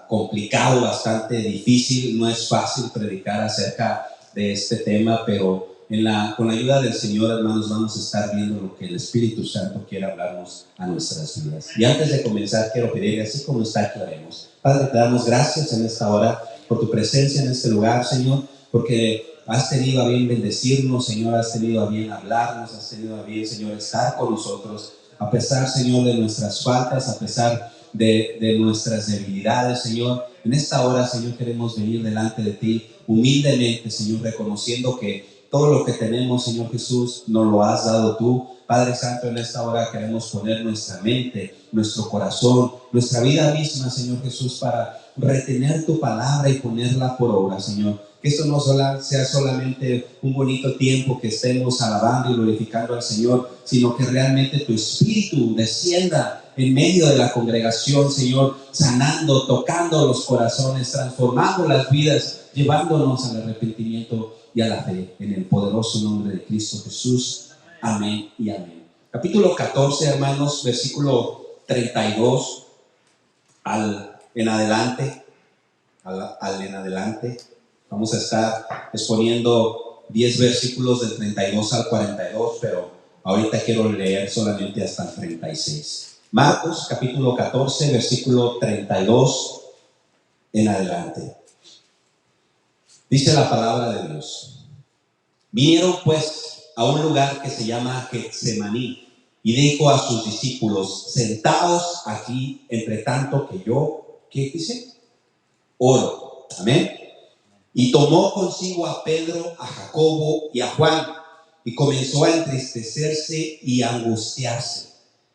complicado, bastante difícil. No es fácil predicar acerca de este tema, pero con la ayuda del Señor, hermanos, vamos a estar viendo lo que el Espíritu Santo quiere hablarnos a nuestras vidas. Y antes de comenzar, quiero pedirle, así como está, que oremos. Padre, te damos gracias en esta hora por tu presencia en este lugar, Señor, porque has tenido a bien bendecirnos, Señor, has tenido a bien hablarnos, has tenido a bien, Señor, estar con nosotros, a pesar, Señor, de nuestras faltas, a pesar de nuestras debilidades, Señor. En esta hora, Señor, queremos venir delante de ti humildemente, Señor, reconociendo que todo lo que tenemos, Señor Jesús, nos lo has dado tú. Padre Santo, en esta hora queremos poner nuestra mente, nuestro corazón, nuestra vida misma, Señor Jesús, para retener tu palabra y ponerla por obra, Señor. Que esto no sea solamente un bonito tiempo que estemos alabando y glorificando al Señor, sino que realmente tu Espíritu descienda en medio de la congregación, Señor, sanando, tocando los corazones, transformando las vidas, llevándonos al arrepentimiento y a la fe, en el poderoso nombre de Cristo Jesús. Amén y amén. Capítulo 14, hermanos, versículo 32 en adelante. En adelante. Vamos a estar exponiendo 10 versículos del 32 al 42, pero ahorita quiero leer solamente hasta el 36. Marcos, capítulo 14, versículo 32 en adelante. Dice la palabra de Dios: vinieron pues a un lugar que se llama Getsemaní, y dijo a sus discípulos: sentaos aquí, entre tanto que yo, ¿qué dice? Oro. Amén. Y tomó consigo a Pedro, a Jacobo y a Juan, y comenzó a entristecerse y a angustiarse.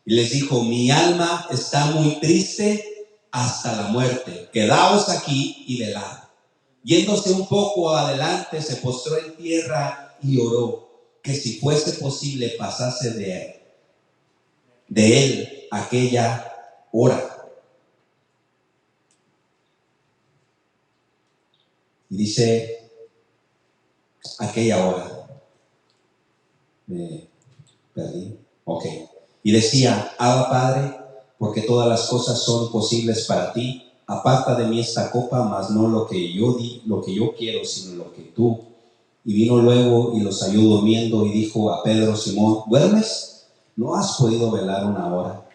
Y les dijo: mi alma está muy triste hasta la muerte. Quedaos aquí y velad. Yéndose un poco adelante, se postró en tierra y oró, que si fuese posible pasase de él aquella hora. Y dice, aquella hora. Me perdí. Ok. Y decía: Abba, Padre, porque todas las cosas son posibles para ti. Aparta de mí esta copa, mas no lo que yo quiero, sino lo que tú. Y vino luego y los halló durmiendo, y dijo a Pedro: Simón, ¿duermes? ¿No has podido velar una hora?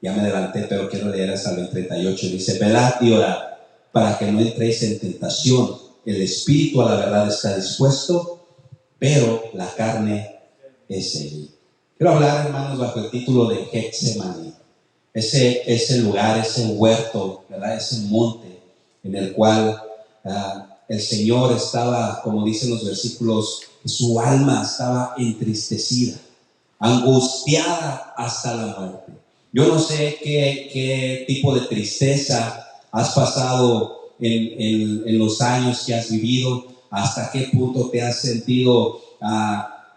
Ya me adelanté, pero quiero leer hasta el 38. Dice: velad y orad, para que no entréis en tentación. El espíritu a la verdad está dispuesto, pero la carne es débil. Quiero hablar, hermanos, bajo el título de Getsemaní. Ese lugar, ese huerto, ¿verdad? Ese monte en el cual el Señor estaba, como dicen los versículos, su alma estaba entristecida, angustiada hasta la muerte. Yo no sé qué tipo de tristeza has pasado en los años que has vivido, hasta qué punto te has sentido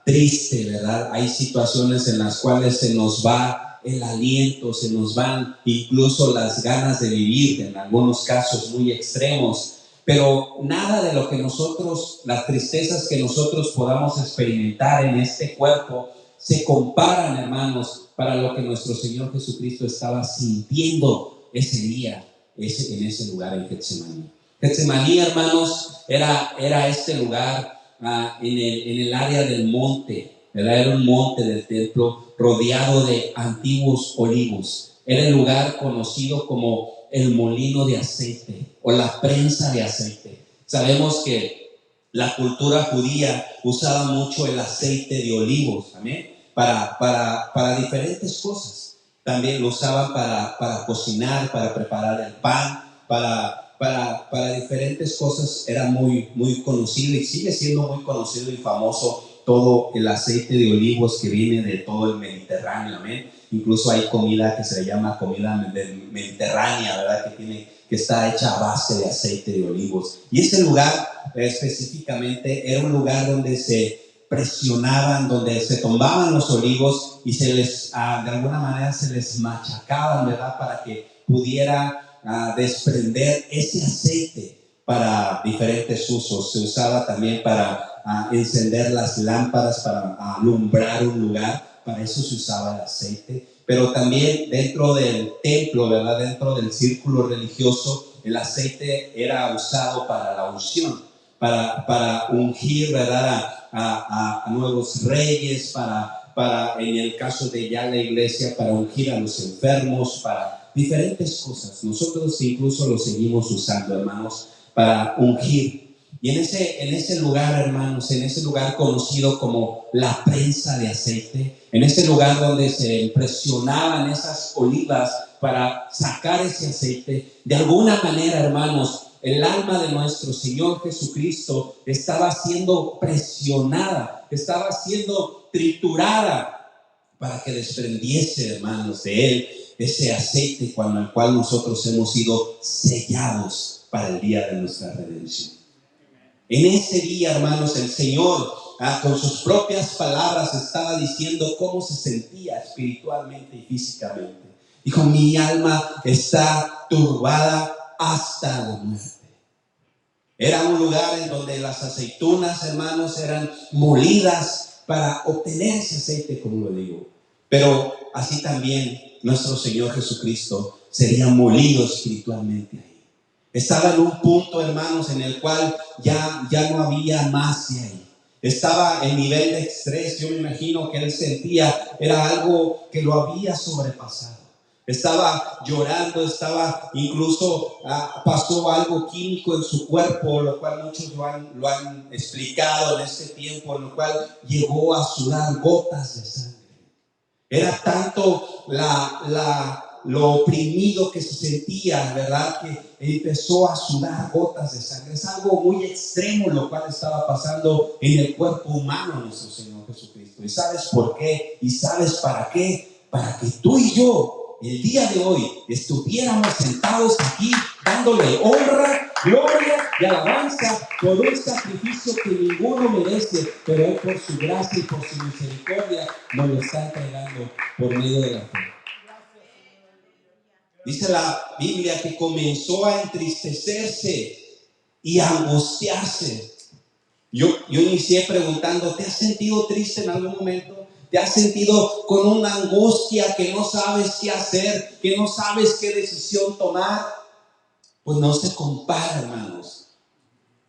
triste, ¿verdad? Hay situaciones en las cuales se nos va el aliento, se nos van incluso las ganas de vivir, en algunos casos muy extremos, pero nada de lo que las tristezas que nosotros podamos experimentar en este cuerpo se comparan, hermanos, para lo que nuestro Señor Jesucristo estaba sintiendo ese día, en ese lugar en Getsemaní. Getsemaní, hermanos, era este lugar en el área del monte, ¿verdad? Era un monte del templo rodeado de antiguos olivos. Era el lugar conocido como el molino de aceite o la prensa de aceite. Sabemos que la cultura judía usaba mucho el aceite de olivos, ¿amén? Para diferentes cosas. También lo usaban para cocinar, para preparar el pan, para diferentes cosas. Era muy, muy conocido y sigue siendo muy conocido y famoso todo el aceite de olivos que viene de todo el Mediterráneo, amén. Incluso hay comida que se le llama comida mediterránea, ¿verdad? Que está hecha a base de aceite de olivos. Y ese lugar específicamente era un lugar donde se presionaban, donde se tomaban los olivos y se les, de alguna manera se les machacaban, ¿verdad? Para que pudiera desprender ese aceite para diferentes usos. Se usaba también para encender las lámparas, para alumbrar un lugar. Para eso se usaba el aceite. pero también dentro del templo, ¿verdad? Dentro del círculo religioso, el aceite era usado para la unción, para ungir, ¿verdad? A nuevos reyes, en el caso de ya la iglesia, para ungir a los enfermos, para diferentes cosas. Nosotros incluso lo seguimos usando, hermanos, para ungir. Y en ese lugar, hermanos, en ese lugar conocido como la prensa de aceite, en ese lugar donde se presionaban esas olivas para sacar ese aceite, de alguna manera, hermanos, el alma de nuestro Señor Jesucristo estaba siendo presionada, estaba siendo triturada para que desprendiese, hermanos, de Él ese aceite con el cual nosotros hemos sido sellados para el día de nuestra redención. En ese día, hermanos, el Señor con sus propias palabras estaba diciendo cómo se sentía espiritualmente y físicamente. Dijo: mi alma está turbada hasta la muerte. Era un lugar en donde las aceitunas, hermanos, eran molidas para obtener ese aceite, como lo digo. Pero así también nuestro Señor Jesucristo sería molido espiritualmente ahí. Estaba en un punto, hermanos, en el cual ya no había más de ahí. Estaba en nivel de estrés. Yo me imagino que él sentía, era algo que lo había sobrepasado. Estaba llorando, incluso pasó algo químico en su cuerpo, lo cual muchos lo han explicado en este tiempo, en lo cual llegó a sudar gotas de sangre. Era tanto lo oprimido que se sentía, ¿verdad?, que empezó a sudar gotas de sangre. Es algo muy extremo lo cual estaba pasando en el cuerpo humano de nuestro Señor Jesucristo. ¿Y sabes por qué? ¿Y sabes para qué? Para que tú y yo, el día de hoy, estuviéramos sentados aquí dándole honra, gloria y alabanza por un sacrificio que ninguno merece, pero Él, por su gracia y por su misericordia, nos lo está entregando por medio de la fe. Dice la Biblia que comenzó a entristecerse y a angustiarse. Yo inicié preguntando: ¿te has sentido triste en algún momento? ¿Te has sentido con una angustia que no sabes qué hacer, que no sabes qué decisión tomar? Pues no se compara, hermanos,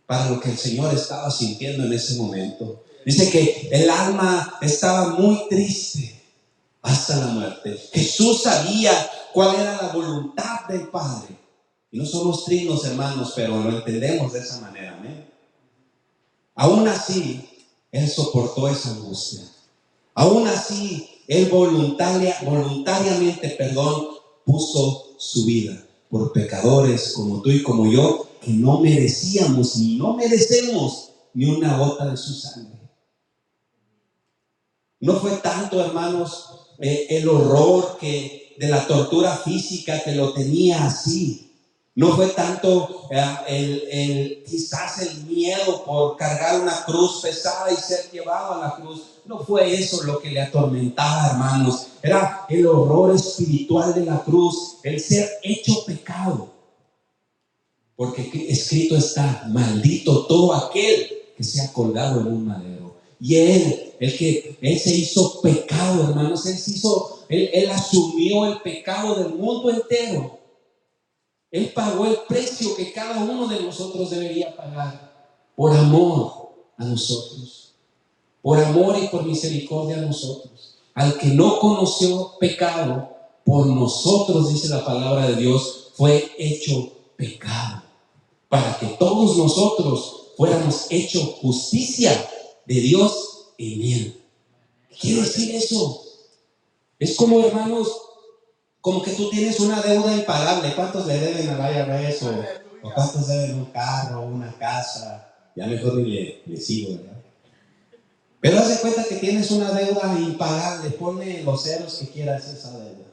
para lo que el Señor estaba sintiendo en ese momento. Dice que el alma estaba muy triste hasta la muerte. Jesús sabía cuál era la voluntad del Padre. Y no somos trinos, hermanos, pero lo entendemos de esa manera. ¿Amén? Aún así, Él soportó esa angustia. Aún así, Él voluntariamente, puso su vida por pecadores como tú y como yo, que no merecíamos ni no merecemos ni una gota de su sangre. No fue tanto, hermanos, el horror de la tortura física que lo tenía así. No fue tanto quizás el miedo por cargar una cruz pesada y ser llevado a la cruz. No fue eso lo que le atormentaba, hermanos. Era el horror espiritual de la cruz, el ser hecho pecado. Porque escrito está: maldito todo aquel que sea colgado en un madero. Y Él se hizo pecado, hermanos. Él asumió el pecado del mundo entero. Él pagó el precio que cada uno de nosotros debería pagar por amor a nosotros, por amor y por misericordia a nosotros. Al que no conoció pecado, por nosotros, dice la palabra de Dios, fue hecho pecado, para que todos nosotros fuéramos hechos justicia de Dios en Él. ¿Qué quiere decir eso? Es como, hermanos, como que tú tienes una deuda impagable. ¿Cuántos le deben al IRS? ¿O cuántos deben un carro, una casa? Ya mejor ni le sigo, ¿verdad? Pero haz de cuenta que tienes una deuda impagable. Ponle los ceros que quieras esa deuda.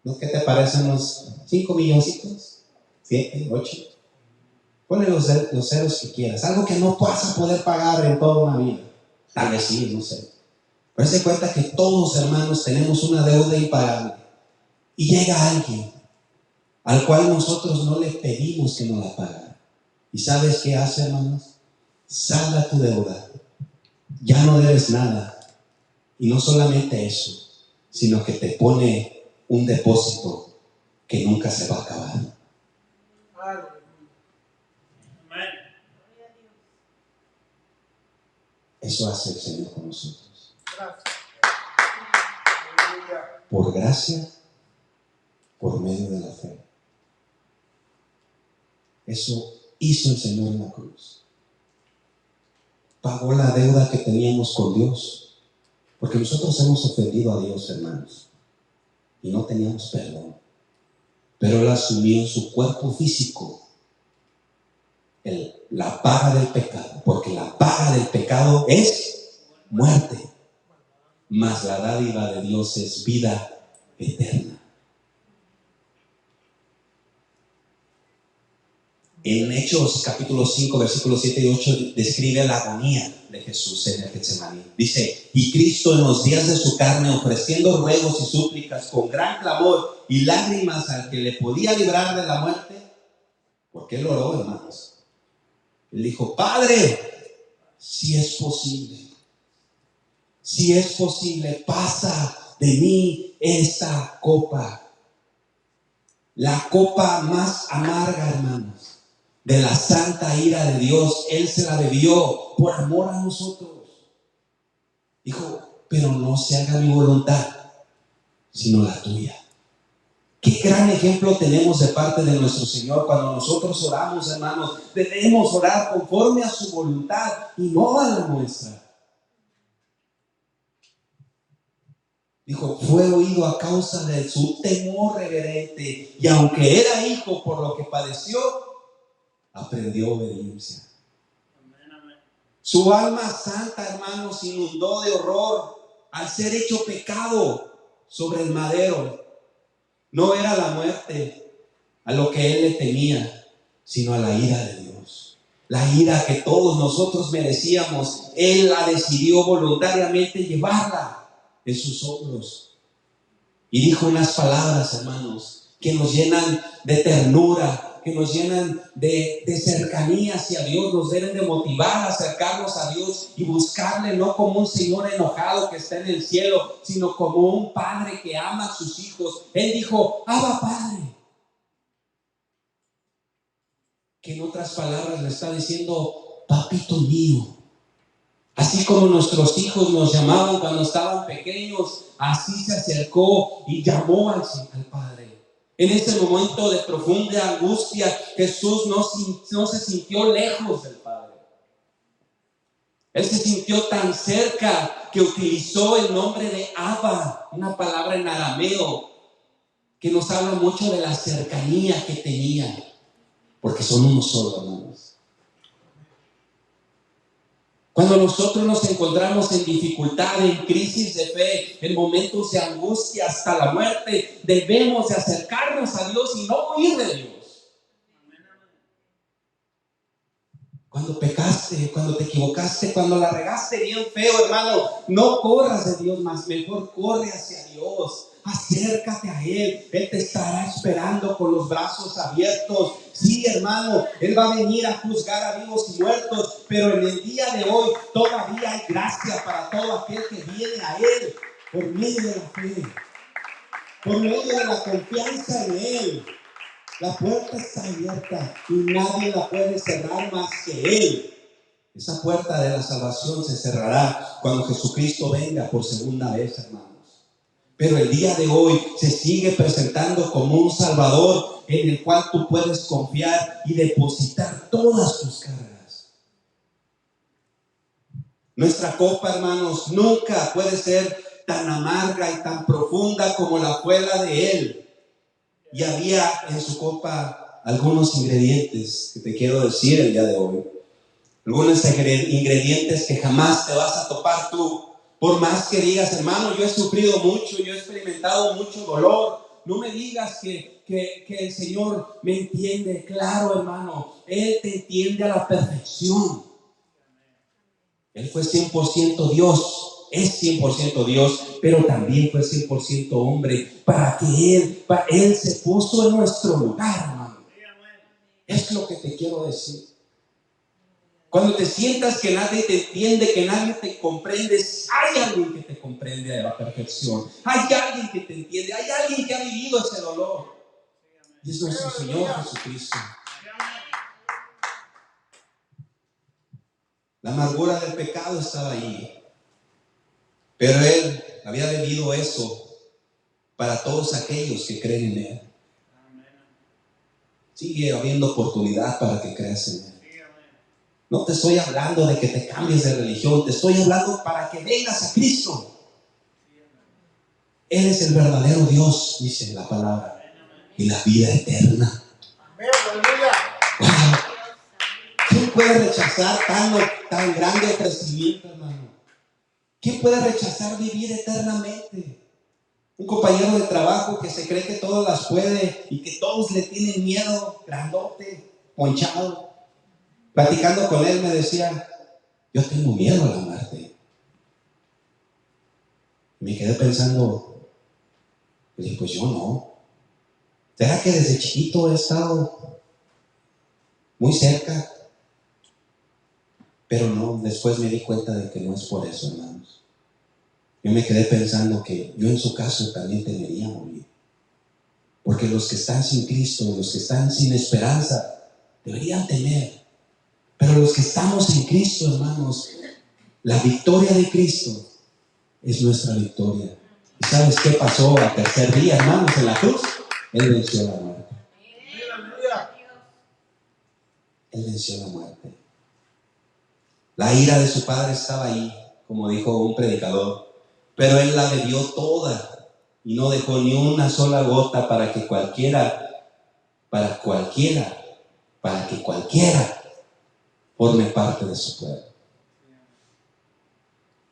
¿No? ¿Qué te parecen unos 5 milloncitos? ¿7? ¿8? Ponle los ceros que quieras. Algo que no vas a poder pagar en toda una vida. Tal vez sí, no sé. Pero haz de cuenta que todos, hermanos, tenemos una deuda impagable. Y llega alguien al cual nosotros no le pedimos que nos la pague. ¿Y sabes qué hace, hermanos? Salda tu deuda. Ya no debes nada. Y no solamente eso, sino que te pone un depósito que nunca se va a acabar. Eso hace el Señor con nosotros. Por gracia, por medio de la fe. Eso hizo el Señor en la cruz. Pagó la deuda que teníamos con Dios. Porque nosotros hemos ofendido a Dios, hermanos, y no teníamos perdón. Pero Él asumió en su cuerpo físico la paga del pecado, porque la paga del pecado es muerte, mas la dádiva de Dios es vida eterna. En Hechos capítulo 5, versículos 7 y 8 describe la agonía de Jesús en el Getsemaní. Dice: y Cristo en los días de su carne, ofreciendo ruegos y súplicas con gran clamor y lágrimas al que le podía librar de la muerte, porque Él oró, hermanos. Él dijo: Padre, si es posible, pasa de mí esta copa. La copa más amarga, hermanos, de la santa ira de Dios. Él se la bebió por amor a nosotros. Dijo: pero no se haga mi voluntad, sino la tuya. Qué gran ejemplo tenemos de parte de nuestro Señor cuando nosotros oramos, hermanos. Debemos orar conforme a su voluntad y no a la nuestra. Dijo: fue oído a causa de su temor reverente, y aunque era hijo, por lo que padeció, aprendió obediencia. Su alma santa, hermanos, inundó de horror al ser hecho pecado sobre el madero. No era la muerte a lo que Él le temía, sino a la ira de Dios. La ira que todos nosotros merecíamos, Él la decidió voluntariamente llevarla en sus hombros. Y dijo unas palabras, hermanos, que nos llenan de ternura, que nos llenan de cercanía hacia Dios, nos deben de motivar a acercarnos a Dios y buscarle, no como un Señor enojado que está en el cielo, sino como un padre que ama a sus hijos. Él dijo: Abba, Padre. Que en otras palabras le está diciendo: papito mío. Así como nuestros hijos nos llamaban cuando estaban pequeños, así se acercó y llamó al Padre. En ese momento de profunda angustia, Jesús no se sintió lejos del Padre. Él se sintió tan cerca que utilizó el nombre de Abba, una palabra en arameo que nos habla mucho de la cercanía que tenía, porque son uno solo, hermanos. Cuando nosotros nos encontramos en dificultad, en crisis de fe, en momentos de angustia hasta la muerte, debemos de acercarnos a Dios y no huir de Dios. Cuando pecaste, cuando te equivocaste, cuando la regaste bien feo, hermano, no corras de Dios, más mejor corre hacia Dios. Acércate a Él. Él te estará esperando con los brazos abiertos. Sí, hermano, Él va a venir a juzgar a vivos y muertos, pero en el día de hoy todavía hay gracia para todo aquel que viene a Él por medio de la fe, por medio de la confianza en Él. La puerta está abierta y nadie la puede cerrar más que Él. Esa puerta de la salvación se cerrará cuando Jesucristo venga por segunda vez, hermanos. Pero el día de hoy se sigue presentando como un Salvador en el cual tú puedes confiar y depositar todas tus cargas. Nuestra copa, hermanos, nunca puede ser tan amarga y tan profunda como la fue la de Él. Y había en su copa algunos ingredientes que te quiero decir el día de hoy. Algunos ingredientes que jamás te vas a topar tú. Por más que digas: hermano, yo he sufrido mucho, yo he experimentado mucho dolor. No me digas que el Señor me entiende. Claro, hermano, Él te entiende a la perfección. Él fue 100% Dios, es 100% Dios, pero también fue 100% hombre, para que Él se puso en nuestro lugar, hermano. Es lo que te quiero decir. Cuando te sientas que nadie te entiende, que nadie te comprende, hay alguien que te comprende a la perfección. Hay alguien que te entiende, hay alguien que ha vivido ese dolor. Y es nuestro Señor Jesucristo. La amargura del pecado estaba ahí, pero Él había vivido eso para todos aquellos que creen en Él. Sigue habiendo oportunidad para que creas en Él. No te estoy hablando de que te cambies de religión, te estoy hablando para que vengas a Cristo. Él es el verdadero Dios, dice la palabra, y la vida eterna. Wow. ¿Quién puede rechazar tan grande crecimiento, hermano? ¿Quién puede rechazar vivir eternamente? Un compañero de trabajo que se cree que todas las puede y que todos le tienen miedo, grandote, ponchado. Platicando con él me decía, yo tengo miedo a la muerte. Me quedé pensando, pues yo no. ¿Será que desde chiquito he estado muy cerca? Pero no, después me di cuenta de que no es por eso, hermanos. Yo me quedé pensando que yo en su caso también temería morir. Porque los que están sin Cristo, los que están sin esperanza, deberían temer. Pero los que estamos en Cristo, hermanos, la victoria de Cristo es nuestra victoria. ¿Y sabes qué pasó al tercer día, hermanos, en la cruz? Él venció la muerte. Él venció la muerte. La ira de su padre estaba ahí, como dijo un predicador, pero Él la bebió toda y no dejó ni una sola gota para que cualquiera forme parte de su pueblo.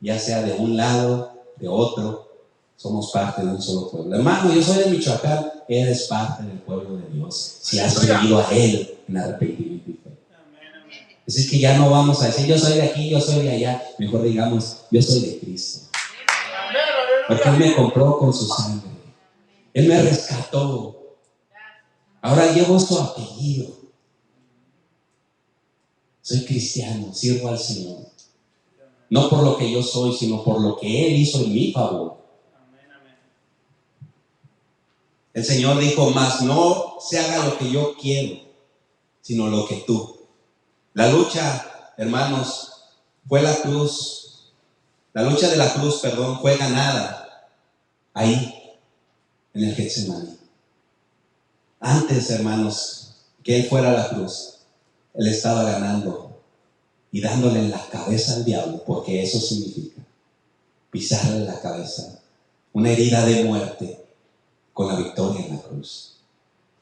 Ya sea de un lado, de otro, somos parte de un solo pueblo. Hermano, yo soy de Michoacán, eres parte del pueblo de Dios, si has venido a Él en arrepentimiento y fe. Así es que ya no vamos a decir, yo soy de aquí, yo soy de allá. Mejor digamos, yo soy de Cristo. Porque Él me compró con su sangre. Él me rescató. Ahora llevo su apellido. Soy cristiano, sirvo al Señor. No por lo que yo soy, sino por lo que Él hizo en mi favor. El Señor dijo, mas no se haga lo que yo quiero, sino lo que tú. La lucha, hermanos, fue la cruz. La lucha de la cruz, fue ganada ahí, en el Getsemaní. Antes, hermanos, que Él fuera a la cruz, Él estaba ganando y dándole en la cabeza al diablo, porque eso significa pisarle la cabeza, una herida de muerte con la victoria en la cruz.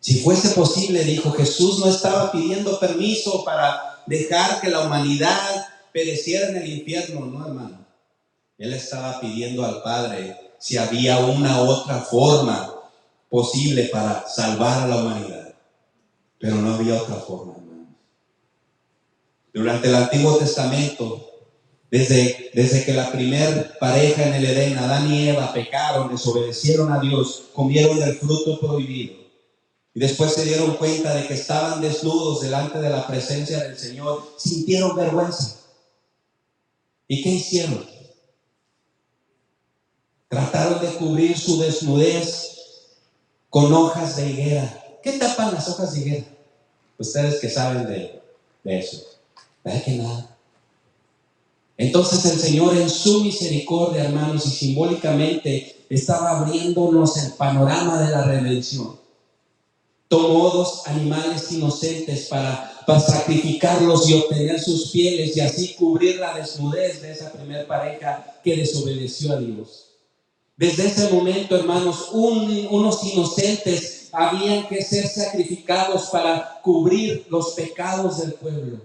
Si fuese posible, dijo Jesús, no estaba pidiendo permiso para dejar que la humanidad pereciera en el infierno, no, hermano. Él estaba pidiendo al Padre si había una otra forma posible para salvar a la humanidad, pero no había otra forma, hermano. Durante el Antiguo Testamento, desde que la primer pareja en el Edén, Adán y Eva, pecaron, desobedecieron a Dios, comieron del fruto prohibido y después se dieron cuenta de que estaban desnudos delante de la presencia del Señor, sintieron vergüenza. ¿Y qué hicieron? Trataron de cubrir su desnudez con hojas de higuera. ¿Qué tapan las hojas de higuera? Ustedes que saben de eso. ¿Verdad que nada? Entonces el Señor en su misericordia, hermanos, y simbólicamente estaba abriéndonos el panorama de la redención. Tomó dos animales inocentes para sacrificarlos y obtener sus pieles y así cubrir la desnudez de esa primer pareja que desobedeció a Dios. Desde ese momento, hermanos, unos inocentes habían que ser sacrificados para cubrir los pecados del pueblo.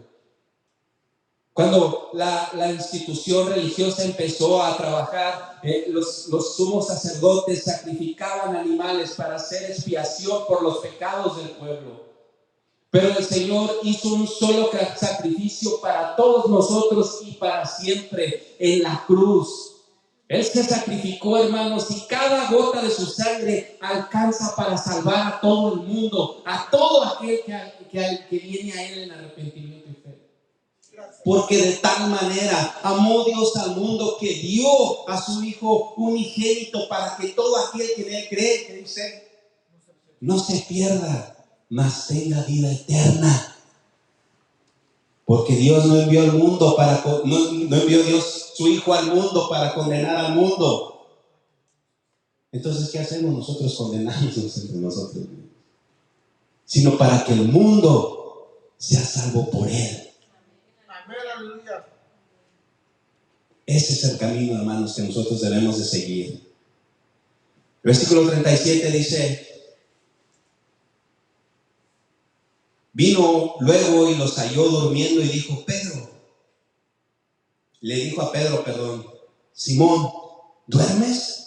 Cuando la institución religiosa empezó a trabajar, los sumos sacerdotes sacrificaban animales para hacer expiación por los pecados del pueblo. Pero el Señor hizo un solo sacrificio para todos nosotros y para siempre en la cruz. Él se sacrificó, hermanos, y cada gota de su sangre alcanza para salvar a todo el mundo, a todo aquel que viene a Él en arrepentimiento y fe. Porque de tal manera amó Dios al mundo que dio a su Hijo unigénito para que todo aquel que en él cree, que dice, no se pierda, mas tenga vida eterna. Porque Dios no envió al mundo no envió Dios su Hijo al mundo para condenar al mundo. Entonces, ¿qué hacemos nosotros? Condenamos entre nosotros, sino para que el mundo sea salvo por él. Ese es el camino, hermanos, que nosotros debemos de seguir. Versículo 37 dice: vino luego y los halló durmiendo y dijo, le dijo a Pedro, Simón, ¿duermes?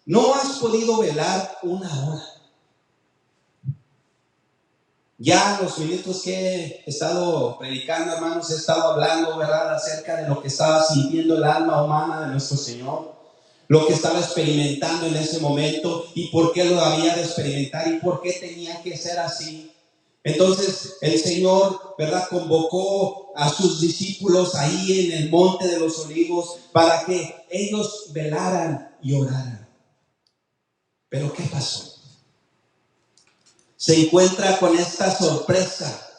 ¿No has podido velar una hora? Ya los minutos que he estado predicando, hermanos, he estado hablando, ¿verdad?, acerca de lo que estaba sintiendo el alma humana de nuestro Señor, lo que estaba experimentando en ese momento y por qué lo había de experimentar y por qué tenía que ser así. Entonces el Señor, ¿verdad?, convocó a sus discípulos ahí en el monte de los olivos para que ellos velaran y oraran. Pero ¿qué pasó? Se encuentra con esta sorpresa,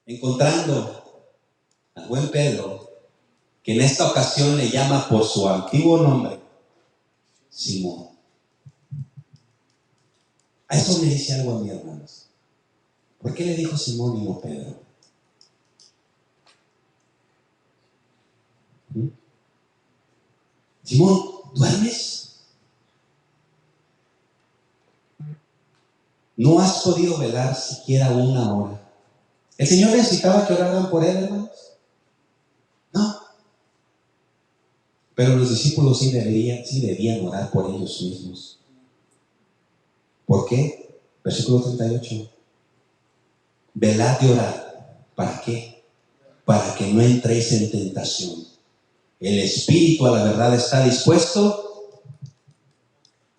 encontrando al buen Pedro, que en esta ocasión le llama por su antiguo nombre, Simón. A eso me dice algo a mí, hermanos. ¿Por qué le dijo Simón y no Pedro? Simón, ¿duermes? ¿No has podido velar siquiera una hora? ¿El Señor necesitaba que oraran por él, hermanos? No. Pero los discípulos sí debían orar por ellos mismos. ¿Por qué? Versículo 38. Velad y orad. ¿Para qué? Para que no entréis en tentación. El espíritu a la verdad está dispuesto,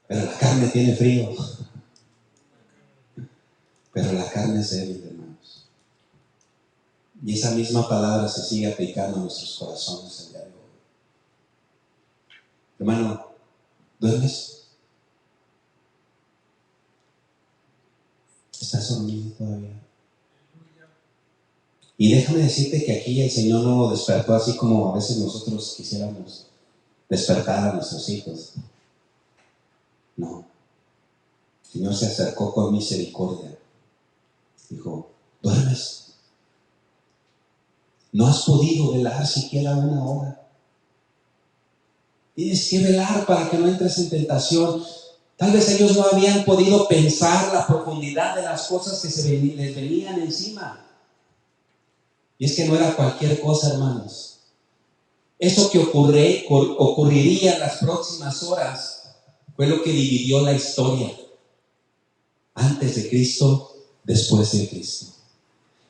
pero la carne tiene frío. Pero la carne es débil, hermanos. Y esa misma palabra se sigue aplicando a nuestros corazones el día de hoy. Hermano, ¿duermes? ¿Estás dormido todavía? Y déjame decirte que aquí el Señor no lo despertó así como a veces nosotros quisiéramos despertar a nuestros hijos. No. El Señor se acercó con misericordia. Dijo, ¿duermes? ¿No has podido velar siquiera una hora? Tienes que velar para que no entres en tentación. Tal vez ellos no habían podido pensar la profundidad de las cosas que les venían encima. Y es que no era cualquier cosa, hermanos. Eso que ocurriría en las próximas horas fue lo que dividió la historia. Antes de Cristo, después de Cristo.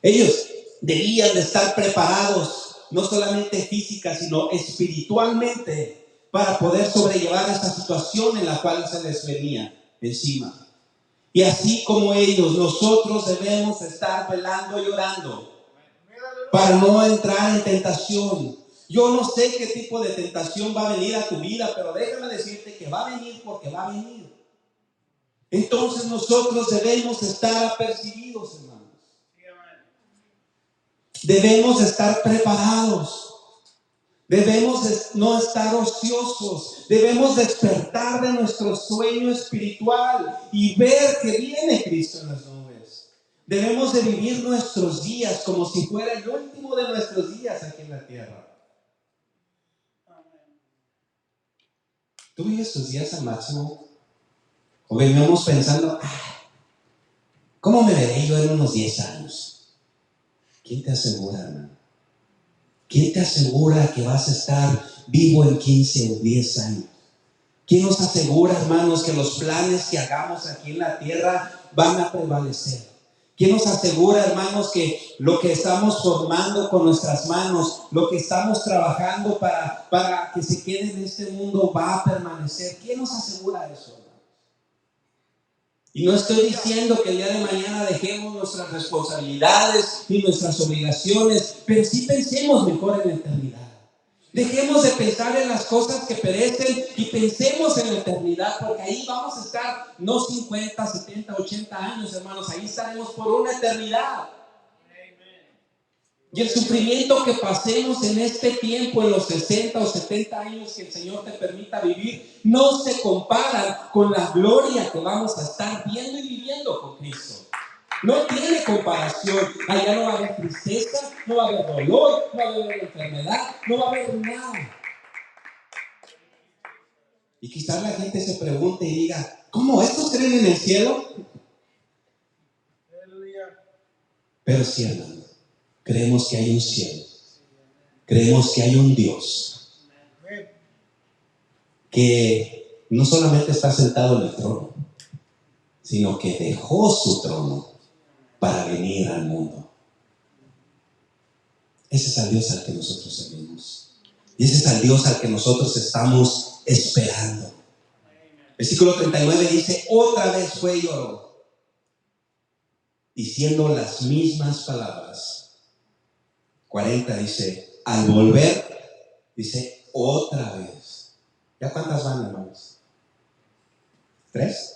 Ellos debían de estar preparados, no solamente física, sino espiritualmente, para poder sobrellevar esta situación en la cual se les venía encima. Y así como ellos, nosotros debemos estar velando y orando para no entrar en tentación. Yo no sé qué tipo de tentación va a venir a tu vida, pero déjame decirte que va a venir porque va a venir. Entonces nosotros debemos estar apercibidos, hermanos. Debemos estar preparados. Debemos no estar ociosos. Debemos despertar de nuestro sueño espiritual y ver que viene Cristo en las nubes. Debemos de vivir nuestros días como si fuera el último de nuestros días aquí en la tierra. ¿Tú vives tus días al máximo? ¿O venimos pensando, ¿cómo me veré yo en unos 10 años? ¿Quién te asegura, hermano? ¿Quién te asegura que vas a estar vivo en 15 o 10 años? ¿Quién nos asegura, hermanos, que los planes que hagamos aquí en la tierra van a prevalecer? ¿Quién nos asegura, hermanos, que lo que estamos formando con nuestras manos, lo que estamos trabajando para que se quede en este mundo va a permanecer? ¿Quién nos asegura eso, hermanos? Y no estoy diciendo que el día de mañana dejemos nuestras responsabilidades y nuestras obligaciones, pero sí pensemos mejor en la eternidad. Dejemos de pensar en las cosas que perecen y pensemos en la eternidad, porque ahí vamos a estar no 50, 70, 80 años, hermanos, ahí estaremos por una eternidad. Y el sufrimiento que pasemos en este tiempo, en los 60 o 70 años que el Señor te permita vivir, no se comparan con la gloria que vamos a estar viendo y viviendo con Cristo. No tiene comparación. Allá no va a haber tristeza, no va a haber dolor, no va a haber enfermedad, no va a haber nada. Y quizás la gente se pregunte y diga, ¿cómo estos creen en el cielo? Pero sí, hermano, creemos que hay un cielo. Creemos que hay un Dios que no solamente está sentado en el trono, sino que dejó su trono para venir al mundo. Ese es el Dios al que nosotros servimos. Y ese es el Dios al que nosotros estamos esperando. Versículo 39 dice, otra vez fue y lloró, diciendo las mismas palabras. 40 dice, al volver, dice, otra vez. ¿Ya cuántas van, hermanos? 3.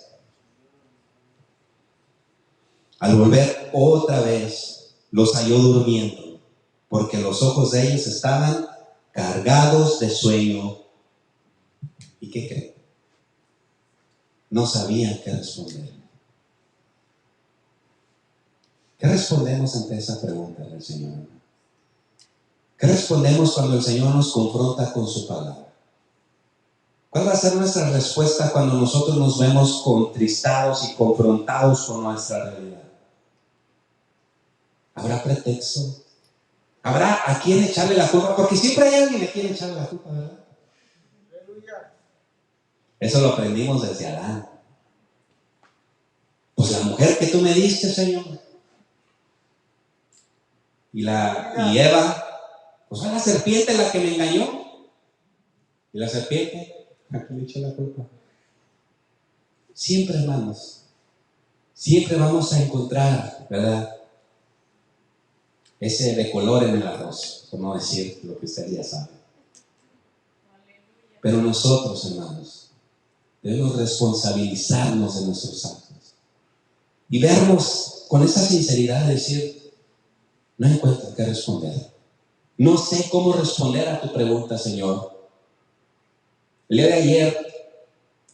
Al volver otra vez, los halló durmiendo, porque los ojos de ellos estaban cargados de sueño. ¿Y qué creen? No sabían qué responder. ¿Qué respondemos ante esa pregunta del Señor? ¿Qué respondemos cuando el Señor nos confronta con su palabra? ¿Cuál va a ser nuestra respuesta cuando nosotros nos vemos contristados y confrontados con nuestra realidad? ¿Habrá pretexto? ¿Habrá a quién echarle la culpa? Porque siempre hay alguien a quien echarle la culpa, ¿verdad? Eso lo aprendimos desde Adán. Pues la mujer que tú me diste, Señor. Y Eva, pues fue la serpiente la que me engañó. Y la serpiente, ¿a quién le echó la culpa? Siempre, hermanos, siempre vamos a encontrar, ¿verdad? Ese de color en el arroz, por no decir lo que usted ya sabe. Pero nosotros, hermanos, debemos responsabilizarnos de nuestros actos y vernos con esa sinceridad de decir, no encuentro qué responder. No sé cómo responder a tu pregunta, Señor. El día de ayer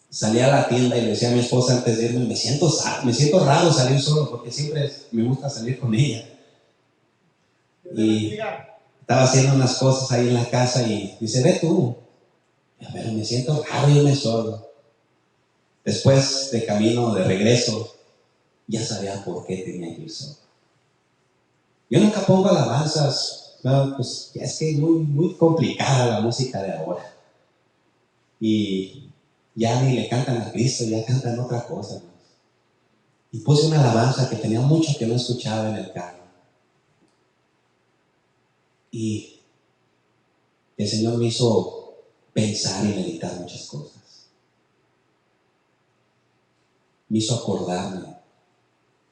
salí a la tienda y le decía a mi esposa antes de irme, me siento raro salir solo porque siempre me gusta salir con ella. Y estaba haciendo unas cosas ahí en la casa y dice, ve tú. A ver, me siento raro irme solo. Después de camino de regreso, ya sabía por qué tenía que ir solo. Yo nunca pongo alabanzas, no, pues es que es muy complicada la música de ahora. Y ya ni le cantan a Cristo, ya cantan otra cosa, ¿no? Y puse una alabanza que tenía mucho que no escuchaba en el carro. Y el Señor me hizo pensar y meditar muchas cosas. Me hizo acordarme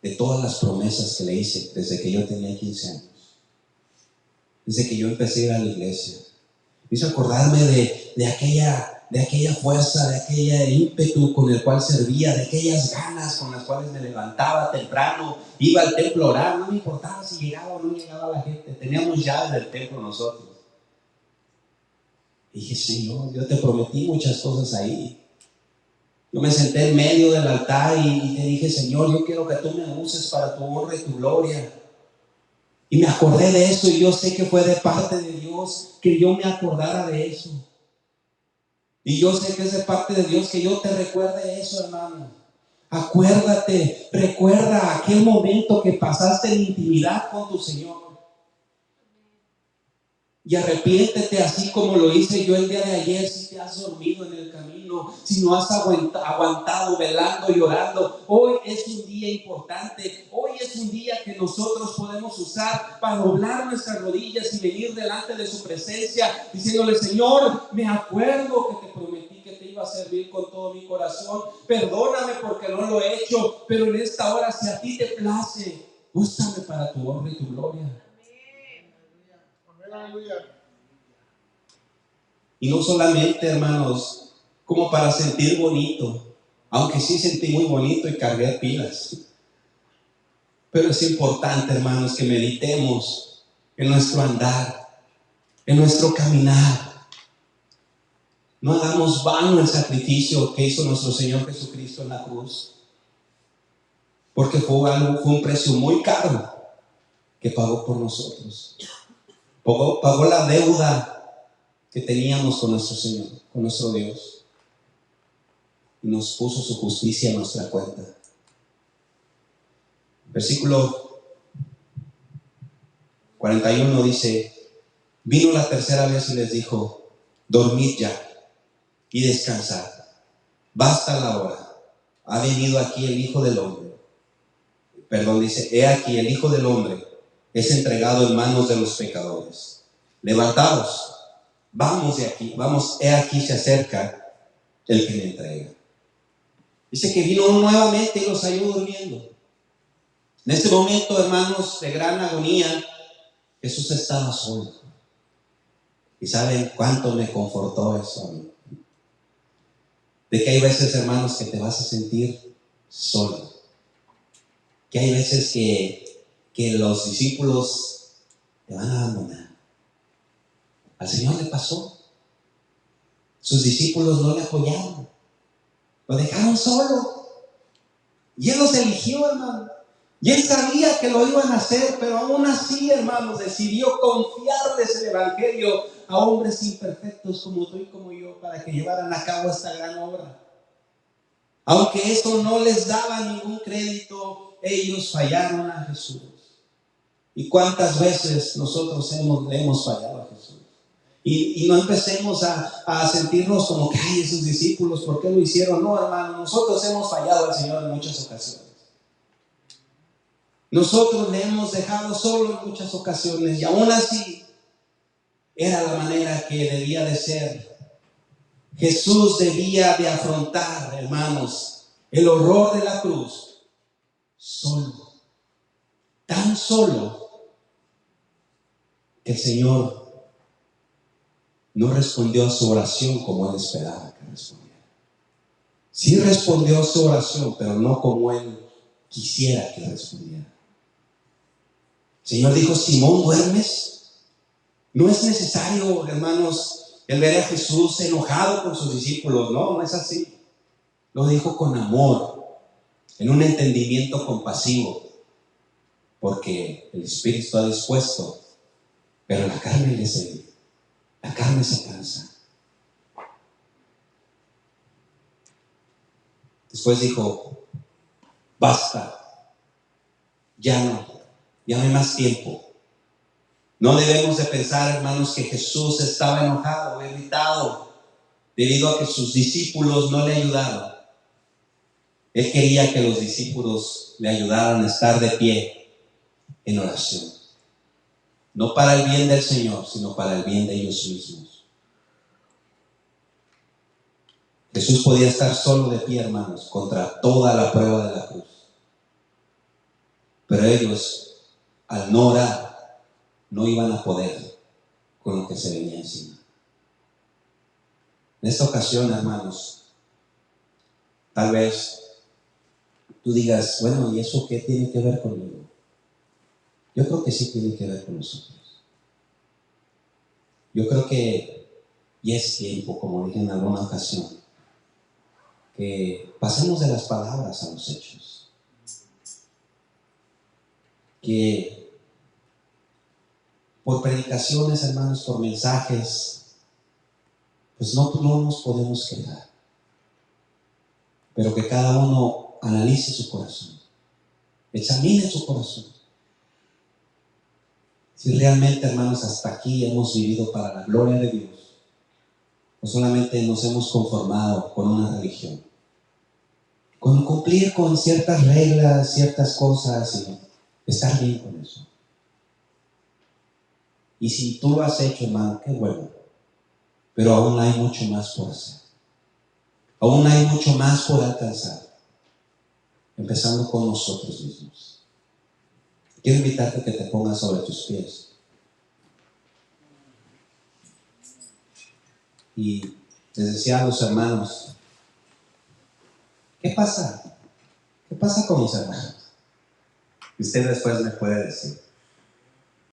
de todas las promesas que le hice desde que yo tenía 15 años. Desde que yo empecé a ir a la iglesia. Me hizo acordarme de aquella fuerza, de aquel ímpetu con el cual servía, de aquellas ganas con las cuales me levantaba temprano, iba al templo a orar, no me importaba si llegaba o no llegaba la gente, teníamos llaves del templo nosotros. Y dije, Señor, yo te prometí muchas cosas ahí. Yo me senté en medio del altar y te dije, Señor, yo quiero que tú me uses para tu honra y tu gloria. Y me acordé de eso y yo sé que fue de parte de Dios que yo me acordara de eso. Y yo sé que es de parte de Dios que yo te recuerde eso, hermano. Acuérdate, recuerda aquel momento que pasaste en intimidad con tu Señor. Y arrepiéntete así como lo hice yo el día de ayer. Si te has dormido en el camino, si no has aguantado velando y orando, hoy es un día importante. Hoy es un día que nosotros podemos usar para doblar nuestras rodillas y venir delante de su presencia diciéndole, Señor, me acuerdo que te prometí que te iba a servir con todo mi corazón. Perdóname porque no lo he hecho, pero en esta hora, si a ti te place, úsame para tu honra y tu gloria. Y no solamente, hermanos, como para sentir bonito, aunque sí sentí muy bonito y cargué pilas. Pero es importante, hermanos, que meditemos en nuestro andar, en nuestro caminar. No hagamos vano el sacrificio que hizo nuestro Señor Jesucristo en la cruz, porque fue un precio muy caro que pagó por nosotros. Pagó la deuda que teníamos con nuestro Señor, con nuestro Dios, y nos puso su justicia en nuestra cuenta. Versículo 41 dice: vino la tercera vez y les dijo: dormid ya y descansad, basta la hora, ha venido aquí el Hijo del Hombre. Dice: he aquí el Hijo del Hombre es entregado en manos de los pecadores. Levantaos, vamos de aquí, vamos, he aquí se acerca el que me entrega. Dice que vino nuevamente y los halló durmiendo. En este momento, hermanos, de gran agonía, Jesús estaba solo. ¿Y saben cuánto me confortó eso a mí? De que hay veces, hermanos, que te vas a sentir solo. Que hay veces que los discípulos te van a abandonar. Al Señor le pasó. Sus discípulos no le apoyaron. Lo dejaron solo. Y Él los eligió, hermano. Y Él sabía que lo iban a hacer, pero aún así, hermanos, decidió confiarles el Evangelio a hombres imperfectos como tú y como yo, para que llevaran a cabo esta gran obra. Aunque eso no les daba ningún crédito, ellos fallaron a Jesús. ¿Y cuántas veces nosotros le hemos fallado a Jesús? Y no empecemos a sentirnos como que, ay, esos discípulos, ¿por qué lo hicieron? No, hermano, nosotros hemos fallado al Señor en muchas ocasiones. Nosotros le hemos dejado solo en muchas ocasiones, y aún así era la manera que debía de ser. Jesús debía de afrontar, hermanos, el horror de la cruz solo, tan solo, que el Señor no respondió a su oración como Él esperaba que respondiera. Sí respondió a su oración, pero no como Él quisiera que respondiera. El Señor dijo: Simón, ¿duermes? No es necesario, hermanos, el ver a Jesús enojado con sus discípulos. No es así. Lo dijo con amor, en un entendimiento compasivo, porque el espíritu está dispuesto, pero la carne es débil. La carne se cansa. Después dijo: basta, ya no hay más tiempo. No debemos de pensar, hermanos, que Jesús estaba enojado o irritado debido a que sus discípulos no le ayudaron. Él quería que los discípulos le ayudaran a estar de pie en oración. No para el bien del Señor, sino para el bien de ellos mismos. Jesús podía estar solo de pie, hermanos, contra toda la prueba de la cruz. Pero ellos, al no orar, no iban a poder con lo que se venía encima. En esta ocasión, hermanos, tal vez tú digas: bueno, ¿y eso qué tiene que ver conmigo? Yo creo que sí tiene que ver con nosotros. Yo creo que ya es tiempo, como dije en alguna ocasión, que pasemos de las palabras a los hechos. Que por predicaciones, hermanos, por mensajes, pues no nos podemos quedar. Pero que cada uno analice su corazón, examine su corazón. Si realmente, hermanos, hasta aquí hemos vivido para la gloria de Dios, o solamente nos hemos conformado con una religión, con cumplir con ciertas reglas, ciertas cosas, y estar bien con eso. Y si tú lo has hecho, hermano, qué bueno, pero aún hay mucho más por hacer. Aún hay mucho más por alcanzar, empezando con nosotros mismos. Quiero invitarte a que te pongas sobre tus pies. Y les decía a los hermanos, ¿qué pasa? ¿Qué pasa con mis hermanos? Y usted después me puede decir.